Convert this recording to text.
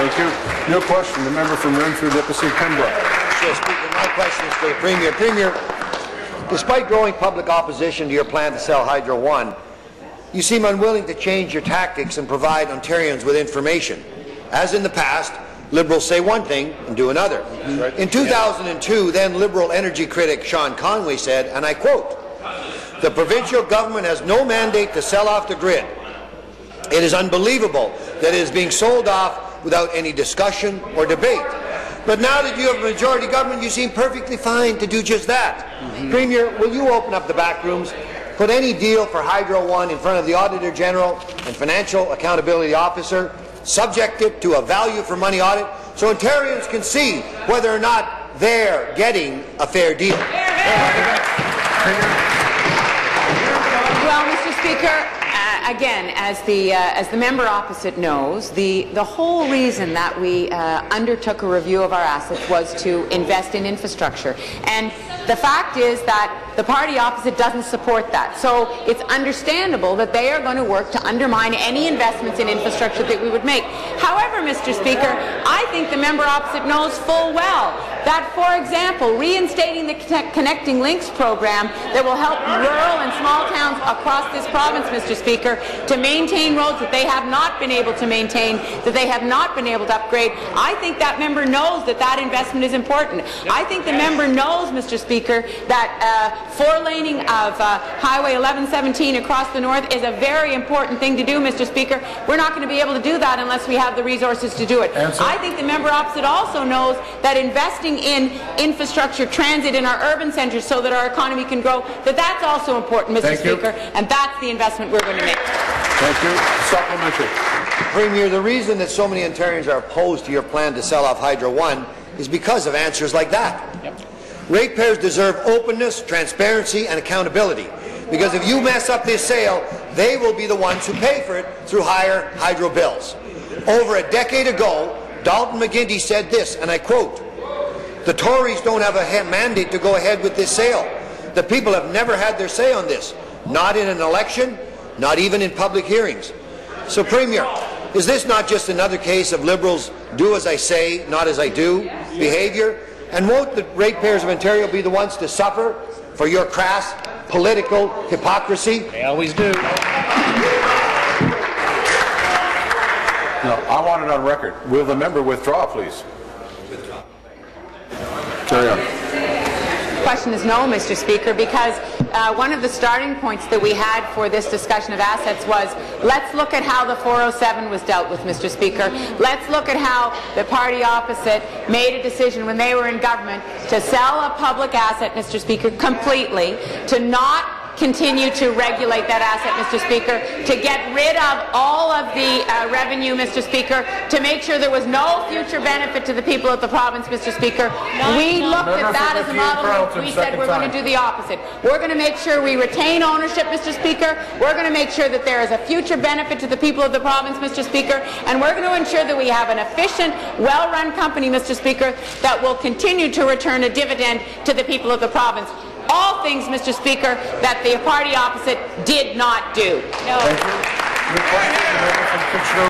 Thank you. Your question, the member from Renfrew, Nipissing, Pembroke. Mr. Speaker, my question is for the Premier. Premier, despite growing public opposition to your plan to sell Hydro One, you seem unwilling to change your tactics and provide Ontarians with information. As in the past, Liberals say one thing and do another. In 2002, then Liberal energy critic Sean Conway said, and I quote, "The provincial government has no mandate to sell off the grid. It is unbelievable that it is being sold off without any discussion or debate." But now that you have a majority government, you seem perfectly fine to do just that. Premier, will you open up the back rooms, put any deal for Hydro One in front of the Auditor General and Financial Accountability Officer, subject it to a value for money audit, so Ontarians can see whether or not they're getting a fair deal? Well, Mr. Speaker, again, as the member opposite knows, the whole reason that we undertook a review of our assets was to invest in infrastructure. And the fact is that the party opposite doesn't support that. So it's understandable that they are going to work to undermine any investments in infrastructure that we would make. However, Mr. Speaker, I think the member opposite knows full well that, for example, reinstating the Connecting Links program that will help rural and small towns across this province, Mr. Speaker, to maintain roads that they have not been able to maintain, that they have not been able to upgrade. I think that member knows that that investment is important. I think the member knows, Mr. Speaker, that four-laning of Highway 1117 across the north is a very important thing to do, Mr. Speaker. We're not going to be able to do that unless we have the resources to do it. I think the member opposite also knows that investing in infrastructure, transit in our urban centres so that our economy can grow, that's also important, Mr. Speaker, and that's the investment we're going to make. Thank you. Supplementary. Premier, the reason that so many Ontarians are opposed to your plan to sell off Hydro One is because of answers like that. Ratepayers deserve openness, transparency and accountability, because if you mess up this sale, they will be the ones who pay for it through higher hydro bills. Over a decade ago, Dalton McGuinty said this, and I quote, "The Tories don't have a mandate to go ahead with this sale. The people have never had their say on this, not in an election, not even in public hearings." So, Premier, is this not just another case of Liberals' do as I say, not as I do behaviour? And won't the ratepayers of Ontario be the ones to suffer for your crass political hypocrisy? They always do. No, I want it on record. Will the member withdraw, please? Carry on. The question is no, Mr. Speaker, because one of the starting points that we had for this discussion of assets was, let's look at how the 407 was dealt with, Mr. Speaker. Let's look at how the party opposite made a decision when they were in government to sell a public asset, Mr. Speaker, completely, to not continue to regulate that asset, Mr. Speaker, to get rid of all of the revenue, Mr. Speaker, to make sure there was no future benefit to the people of the province, Mr. Speaker. We looked at that as a model. We said we're going to do the opposite. We're going to make sure we retain ownership, Mr. Speaker. We're going to make sure that there is a future benefit to the people of the province, Mr. Speaker, and we're going to ensure that we have an efficient, well-run company, Mr. Speaker, that will continue to return a dividend to the people of the province. All things, Mr. Speaker, that the party opposite did not do. No.